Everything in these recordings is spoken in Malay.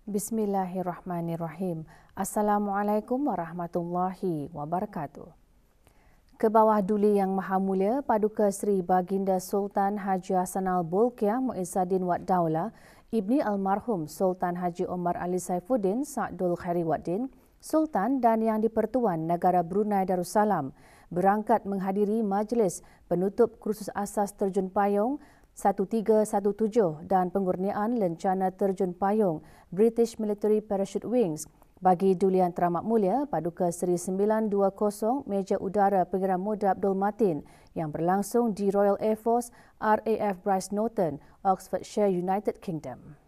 Bismillahirrahmanirrahim. Assalamualaikum warahmatullahi wabarakatuh. Ke bawah Duli Yang Maha Mulia Paduka Seri Baginda Sultan Haji Hassanal Bolkiah Muizzaddin Wad Daulah, Ibni Almarhum Sultan Haji Omar Ali Saifuddin Sa'dul Khairi Waddin, Sultan dan Yang di-Pertuan Negara Brunei Darussalam berangkat menghadiri majlis penutup kursus asas terjun payung 1317 dan pengurniaan lencana terjun payung British Military Parachute Wings bagi Duli Yang Teramat Mulia Paduka Seri 920 Meja Udara Pengiran Muda Abdul Matin yang berlangsung di Royal Air Force RAF Bryce Norton, Oxfordshire, United Kingdom.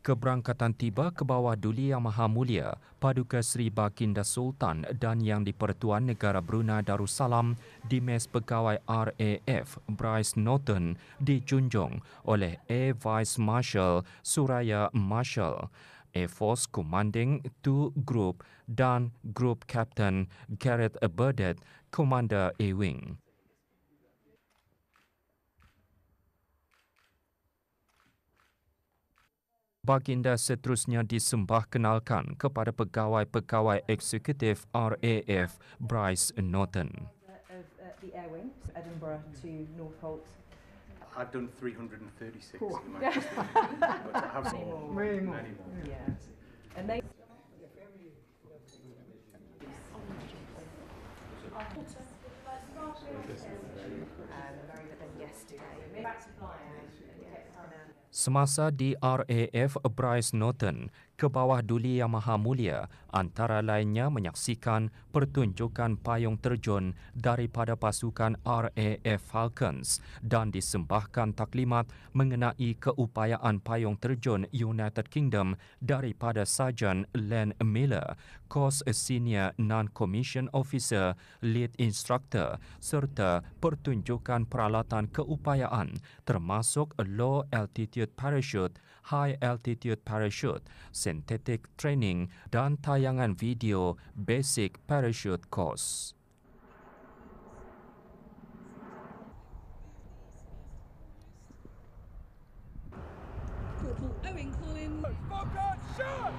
Keberangkatan tiba ke bawah Duli Yang Maha Mulia Paduka Seri Baginda Sultan dan Yang di-Pertuan Negara Brunei Darussalam di Mes Pegawai RAF Bryce Norton dijunjung oleh Air Vice Marshal Suraya Marshal, Air Force Commanding 2 Group dan Group Captain Gareth Burdett, Commander A-Wing. Baginda seterusnya disembah kenalkan kepada pegawai-pegawai eksekutif RAF Bryce Norton. The Air Wing, Edinburgh to Northolt. I've done 336 in my history, but I have Many more. many more. Yeah. And they very good than yesterday. Semasa di RAF Bryce Norton, ke bawah Duli Yang Maha Mulia antara lainnya menyaksikan pertunjukan payung terjun daripada pasukan RAF Falcons dan disembahkan taklimat mengenai keupayaan payung terjun United Kingdom daripada Sarjan Len Miller, Kos Senior Non-Commissioned Officer Lead Instructor serta pertunjukan peralatan keupayaan termasuk Low Altitude Parachute, High Altitude Parachute, Synthetic Training dan tayangan video Basic Parachute Course. Corporal Owen calling. Focus, shot!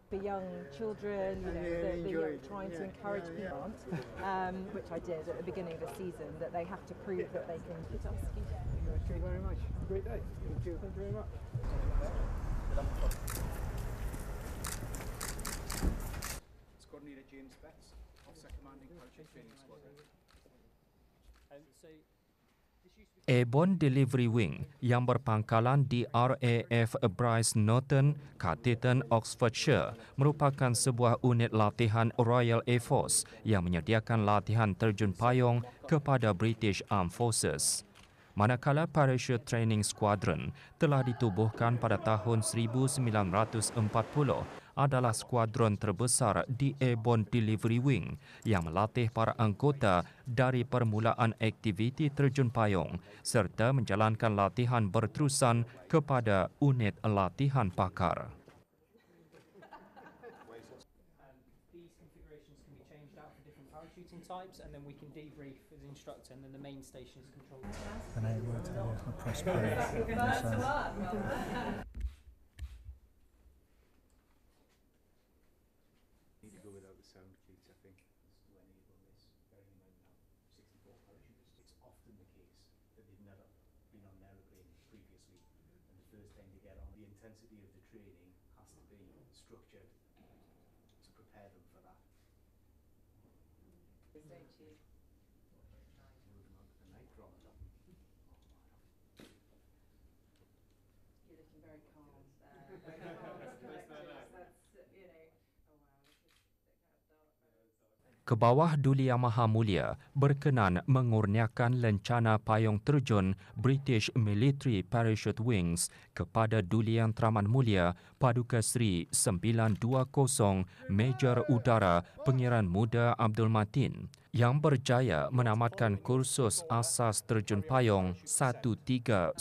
for young children, trying to encourage people, which I did at the beginning of the season, that they have to prove that they can. Thank you very much. Great day. Thank you. Thank you very much. Squadron Leader James Betts, Officer Commanding Parachute Training Squadron. Airborne Delivery Wing yang berpangkalan di RAF Bryce Norton, Carterton, Oxfordshire merupakan sebuah unit latihan Royal Air Force yang menyediakan latihan terjun payung kepada British Armed Forces. Manakala Parachute Training Squadron telah ditubuhkan pada tahun 1940 adalah skuadron terbesar di Airborne Delivery Wing yang melatih para anggota dari permulaan aktiviti terjun payung serta menjalankan latihan berterusan kepada unit latihan pakar. These configurations can be changed out for different parachuting types, and then we can debrief as instructor, and then the main station is controlled. And I will tell you, press play. Need to go without the sound cleats, I think. To enable this, bearing in mind now 64 parachutists, it's often the case that they've never been on an aeroplane previously, and the first time they get on, the intensity of the training has to be structured to prepare them for that. Moving on to the night drop. You're looking very calm. Kebawah Duli Yang Maha Mulia berkenan mengurniakan lencana payung terjun British Military Parachute Wings kepada Duli Yang Teramat Mulia Paduka Seri 920 Major Udara Pengiran Muda Abdul Matin yang berjaya menamatkan kursus asas terjun payung 1317.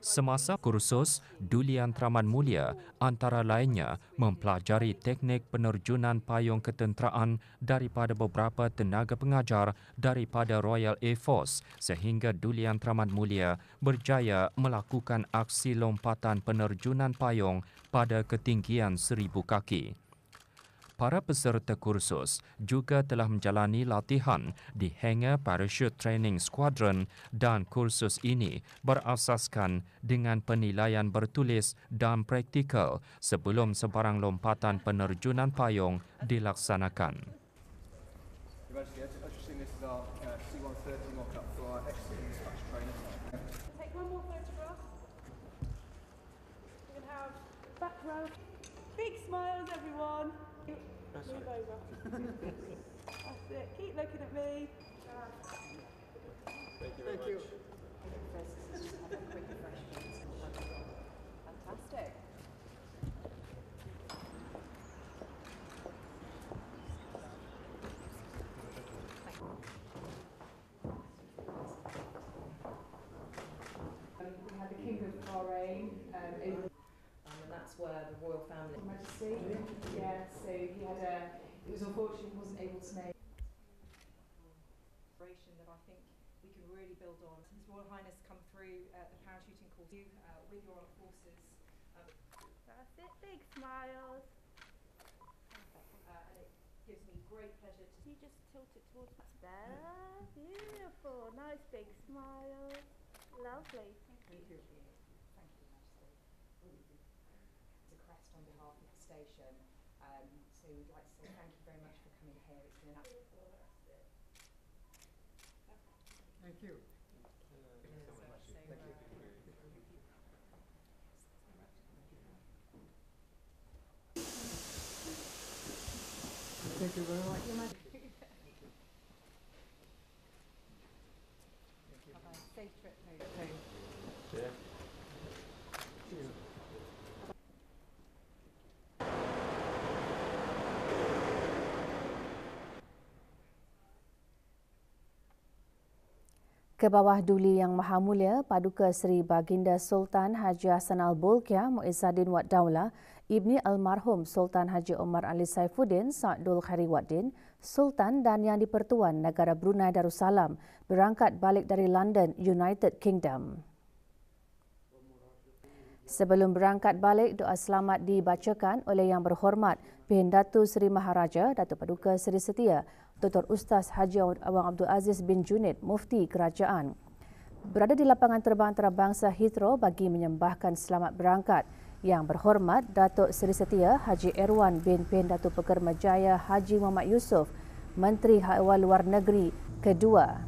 Semasa kursus, Duli Yang Teramat Mulia antara lainnya mempelajari teknik penerjunan payung ketenteraan daripada beberapa tenaga pengajar daripada Royal Air Force sehingga Duli Yang Teramat Mulia berjaya melakukan aksi lompatan penerjunan payung pada ketinggian 1000 kaki. Para peserta kursus juga telah menjalani latihan di Hangar Parachute Training Squadron dan kursus ini berasaskan dengan penilaian bertulis dan praktikal sebelum sebarang lompatan penerjunan payung dilaksanakan. C-130 mock-up for our excellent dispatch training. Take one more photograph. We can have back row. Big smiles, everyone. Move over. That's it. Keep looking at me. Thank you very much. Fantastic. We had the King of Bahrain over, and that's where the royal family. Majesty. Yeah. So he had a. It was unfortunate he wasn't able to make. That I think we can really build on. His Royal Highness come through the parachuting course with your armed forces. That's it. Big smiles. And it gives me great pleasure to. You just tilt it towards there. Beautiful. Nice big smiles. Lovely. Thank you. Thank you, Majesty. It's a crest on behalf of the station. So we'd like to say thank you very much for coming here. It's been an absolute. Thank you. Thank you very much. Bye-bye. Safe trip home. Kebawah Duli Yang Maha Mulia Paduka Seri Baginda Sultan Haji Hassanal Bolkiah Muizzaddin Wad Daulah Ibni Almarhum Sultan Haji Omar Ali Saifuddin Sa'dul Khairi Waddin Sultan dan Yang di-Pertuan Negara Brunei Darussalam berangkat balik dari London, United Kingdom. Sebelum berangkat balik, doa selamat dibacakan oleh Yang Berhormat Pehin Datu Seri Maharaja Datuk Paduka Seri Setia Dr. Ustaz Haji Awang Abdul Aziz bin Junid, Mufti Kerajaan. Berada di lapangan terbang antarabangsa Heathrow bagi menyembahkan selamat berangkat, Yang Berhormat Datuk Seri Setia Haji Erwan bin Pehin Datuk Pekermajaya Haji Muhammad Yusof, Menteri Hal Luar Negeri kedua.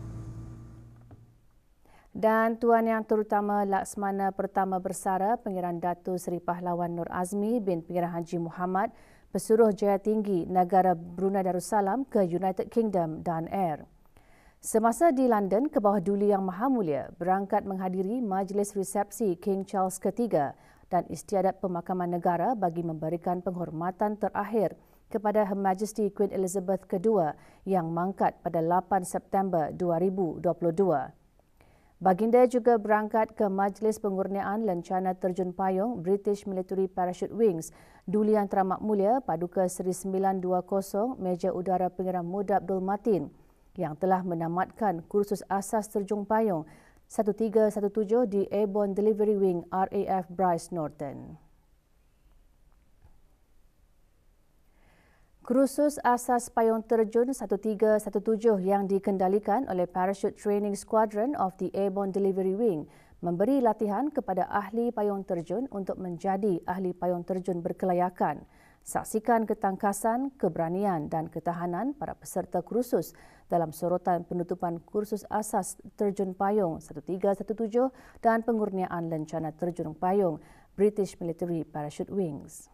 Dan Tuan Yang Terutama Laksmana Pertama Bersara Pengiran Datu Seri Pahlawan Nur Azmi bin Pengiran Haji Muhammad, Pesuruh Jaya Tinggi Negara Brunei Darussalam ke United Kingdom dan Air. Semasa di London, Kebawah Duli Yang Maha Mulia berangkat menghadiri majlis resepsi King Charles III dan istiadat pemakaman negara bagi memberikan penghormatan terakhir kepada Her Majesty Queen Elizabeth II yang mangkat pada 8 September 2022. Baginda juga berangkat ke majlis pengurniaan lencana terjun payung British Military Parachute Wings Duli Yang Teramat Mulia Paduka Seri 920 Major Udara Pengiran Muda Abdul Matin yang telah menamatkan kursus asas terjun payung 1317 di Airborne Delivery Wing RAF Bryce Norton. Kursus asas payung terjun 1317 yang dikendalikan oleh Parachute Training Squadron of the Airborne Delivery Wing memberi latihan kepada ahli payung terjun untuk menjadi ahli payung terjun berkelayakan. Saksikan ketangkasan, keberanian dan ketahanan para peserta kursus dalam sorotan penutupan kursus asas terjun payung 1317 dan pengurniaan lencana terjun payung British Military Parachute Wings.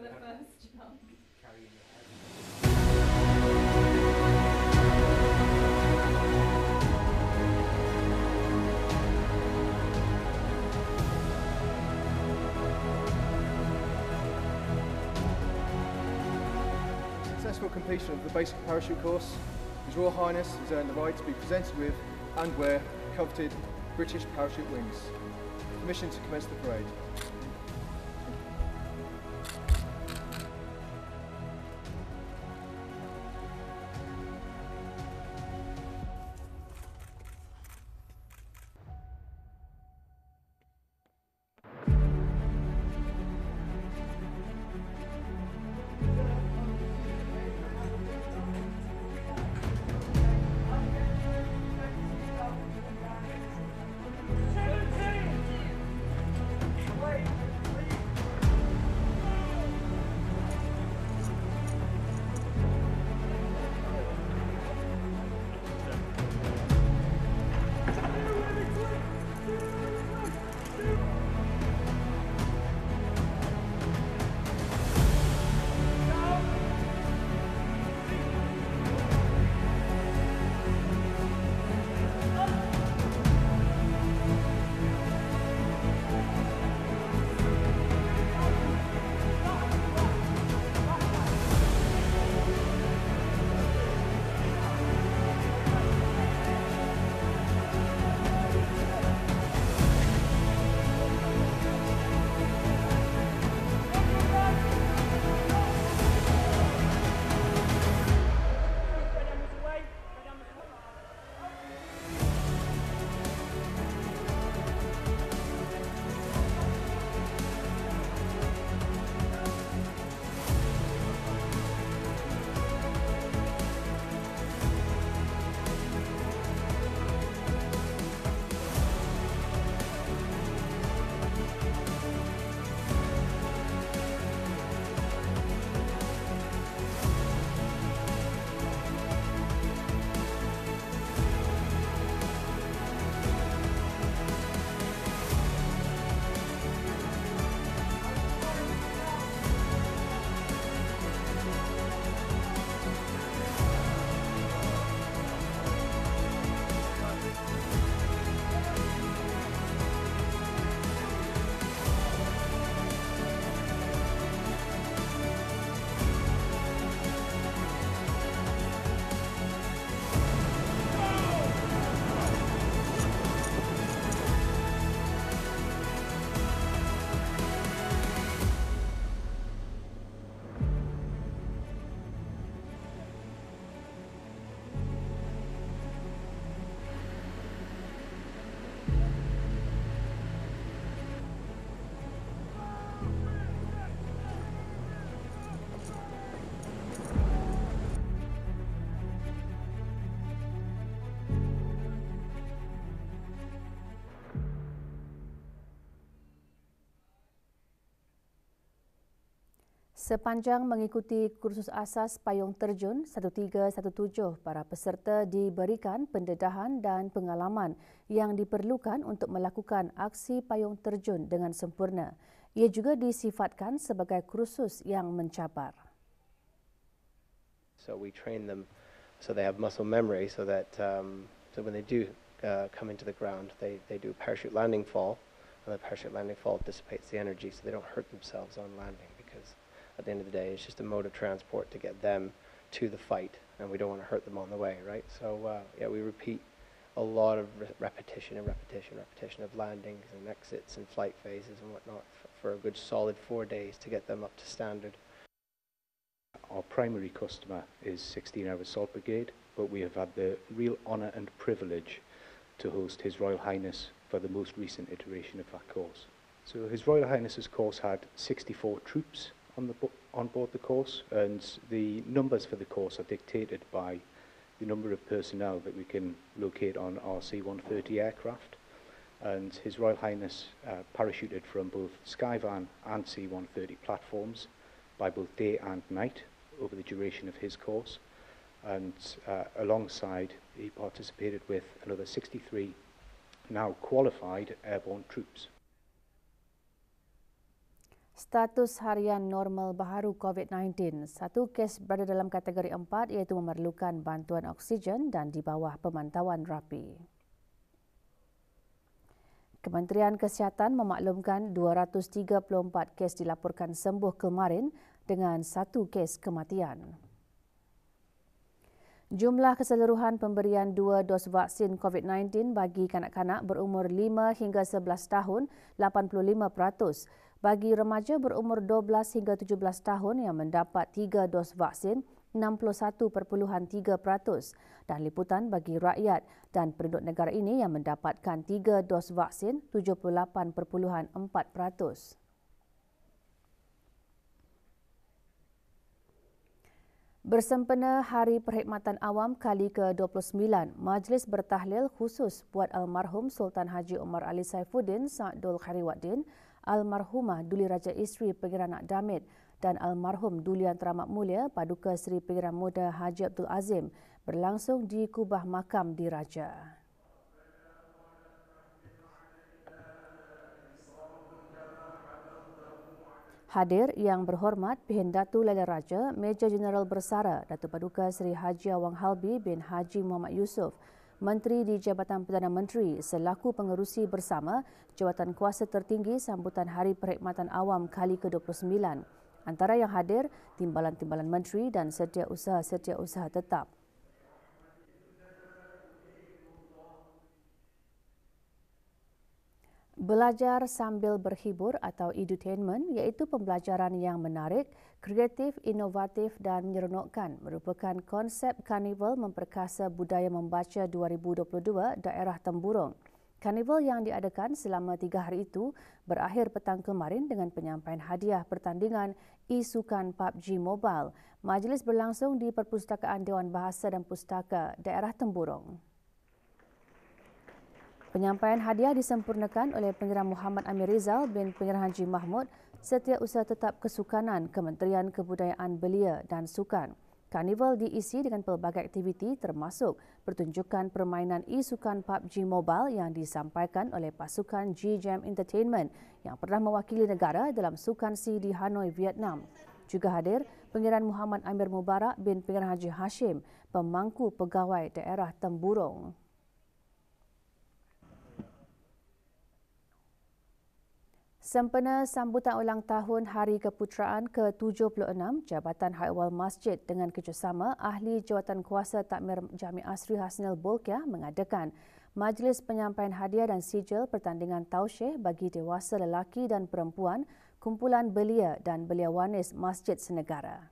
the first jump. Carrying your head. Successful completion of the basic parachute course, His Royal Highness has earned the right to be presented with and wear coveted British parachute wings. Permission to commence the parade. Sepanjang mengikuti kursus asas payung terjun 1317, para peserta diberikan pendedahan dan pengalaman yang diperlukan untuk melakukan aksi payung terjun dengan sempurna. Ia juga disifatkan sebagai kursus yang mencabar. So we train them so they have muscle memory so that so when they do come into the ground, they do parachute landing fall, and the parachute landing fall dissipates the energy so they don't hurt themselves on landing, because at the end of the day it's just a mode of transport to get them to the fight, and we don't want to hurt them on the way, right? So yeah, we repeat a lot of repetition of landings and exits and flight phases and whatnot for a good solid 4 days to get them up to standard. Our primary customer is 16 Hour Assault Brigade, but we have had the real honour and privilege to host His Royal Highness for the most recent iteration of that course. So His Royal Highness's course had 64 troops on board the course, and the numbers for the course are dictated by the number of personnel that we can locate on our C-130 aircraft. And His Royal Highness parachuted from both Skyvan and C-130 platforms by both day and night over the duration of his course. And alongside, he participated with another 63 now qualified airborne troops. Status harian normal baharu COVID-19. Satu kes berada dalam kategori 4 iaitu memerlukan bantuan oksigen dan di bawah pemantauan rapi. Kementerian Kesihatan memaklumkan 234 kes dilaporkan sembuh kemarin dengan 1 kes kematian. Jumlah keseluruhan pemberian 2 dos vaksin COVID-19 bagi kanak-kanak berumur 5 hingga 11 tahun 85%. Bagi remaja berumur 12 hingga 17 tahun yang mendapat 3 dos vaksin 61.3% dan liputan bagi rakyat dan penduduk negara ini yang mendapatkan 3 dos vaksin 78.4%. Bersempena Hari Perkhidmatan Awam kali ke-29, Majlis Bertahlil khusus buat almarhum Sultan Haji Omar Ali Saifuddin Sa'dul Khairuddin, almarhumah Duli Raja Isteri Pengiran Nak Damit dan almarhum Duli Yang Teramat Mulia Paduka Seri Pengiran Muda Haji Abdul Azim berlangsung di Kubah Makam Diraja. Hadir yang berhormat Pihin Datu Laila Raja, Major Jeneral Bersara Datuk Paduka Seri Haji Awang Halbi bin Haji Muhammad Yusof, Menteri di Jabatan Perdana Menteri selaku pengerusi bersama Jawatan Kuasa Tertinggi sambutan Hari Perkhidmatan Awam kali ke-29. Antara yang hadir, timbalan-timbalan menteri dan setiausaha tetap. Belajar sambil berhibur atau edutainment iaitu pembelajaran yang menarik, kreatif, inovatif dan menyeronokkan merupakan konsep Karnival Memperkasa Budaya Membaca 2022 Daerah Temburong. Karnival yang diadakan selama 3 hari itu berakhir petang kemarin dengan penyampaian hadiah pertandingan e-sukan PUBG Mobile. Majlis berlangsung di Perpustakaan Dewan Bahasa dan Pustaka Daerah Temburong. Penyampaian hadiah disempurnakan oleh Pengarah Muhammad Amir Rizal bin Pengarah Haji Mahmud, Setiausaha Tetap Kesukanan Kementerian Kebudayaan Belia dan Sukan. Karnival diisi dengan pelbagai aktiviti termasuk pertunjukan permainan e-sukan PUBG Mobile yang disampaikan oleh pasukan G-Jam Entertainment yang pernah mewakili negara dalam Sukan C di Hanoi, Vietnam. Juga hadir Pengiran Muhammad Amir Mubarak bin Pengarah Haji Hashim, Pemangku Pegawai Daerah Temburong. Sempena sambutan ulang tahun Hari Keputeraan ke-76 Jabatan Hal Ehwal Masjid dengan kerjasama Ahli Jawatan Kuasa Takmir Jami' Asri Hasnil Bolkiah mengadakan majlis penyampaian hadiah dan sijil pertandingan tausyih bagi dewasa lelaki dan perempuan kumpulan belia dan belia wanis Masjid Senegara.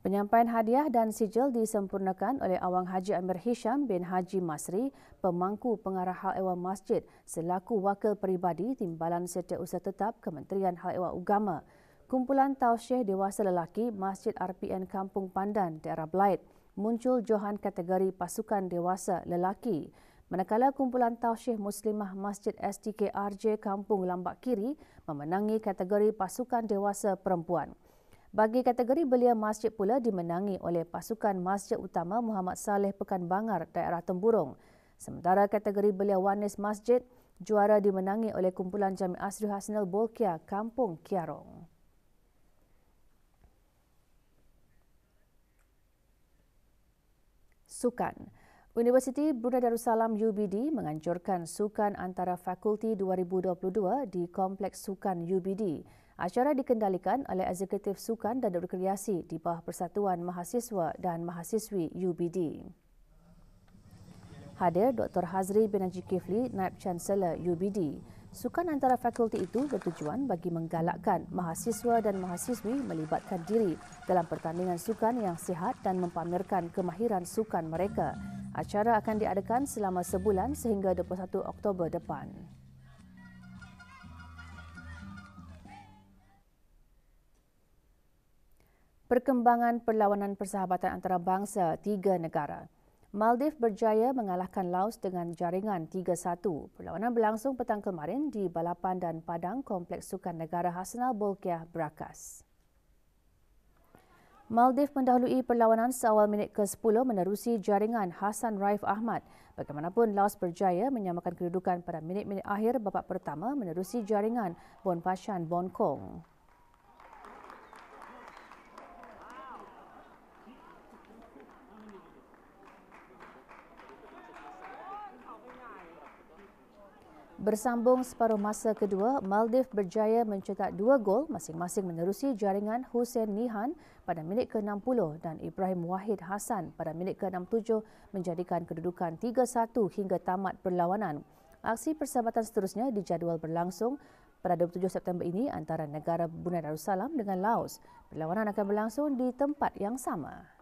Penyampaian hadiah dan sijil disempurnakan oleh Awang Haji Amir Hisham bin Haji Masri, Pemangku Pengarah Hal Ehwal Masjid selaku Wakil Peribadi Timbalan Setiausaha Tetap Kementerian Hal Ehwal Agama. Kumpulan tausyih dewasa lelaki Masjid RPN Kampung Pandan, Daerah Belait muncul johan kategori pasukan dewasa lelaki. Manakala kumpulan tausyih Muslimah Masjid STK RJ Kampung Lambak Kiri memenangi kategori pasukan dewasa perempuan. Bagi kategori belia masjid pula dimenangi oleh pasukan Masjid Utama Muhammad Saleh Pekan Bangar, Daerah Temburong. Sementara kategori belia wanis masjid, juara dimenangi oleh kumpulan Jami' Asri Hasnil Bolkiah, Kampung Kiarong. Sukan. Universiti Brunei Darussalam UBD menganjurkan sukan antara fakulti 2022 di Kompleks Sukan UBD. Acara dikendalikan oleh Eksekutif Sukan dan Rekreasi di bawah Persatuan Mahasiswa dan Mahasiswi UBD. Hadir Dr. Hazri bin Haji Kifli, Naib Chancellor UBD. Sukan antara fakulti itu bertujuan bagi menggalakkan mahasiswa dan mahasiswi melibatkan diri dalam pertandingan sukan yang sihat dan mempamerkan kemahiran sukan mereka. Acara akan diadakan selama sebulan sehingga 21 Oktober depan. Perkembangan perlawanan persahabatan antarabangsa 3 negara. Maldives berjaya mengalahkan Laos dengan jaringan 3-1. Perlawanan berlangsung petang kemarin di balapan dan padang Kompleks Sukan Negara Hasnal Bolkiah, Brakas. Maldives mendahului perlawanan seawal minit ke-10 menerusi jaringan Hassan Raif Ahmad. Bagaimanapun, Laos berjaya menyamakan kedudukan pada minit-minit akhir babak pertama menerusi jaringan Bonpashan Bonkong. Bersambung separuh masa kedua, Maldives berjaya mencetak 2 gol masing-masing menerusi jaringan Hussein Nihan pada minit ke-60 dan Ibrahim Wahid Hassan pada minit ke-67 menjadikan kedudukan 3-1 hingga tamat perlawanan. Aksi persahabatan seterusnya dijadual berlangsung pada 27 September ini antara negara Brunei Darussalam dengan Laos. Perlawanan akan berlangsung di tempat yang sama.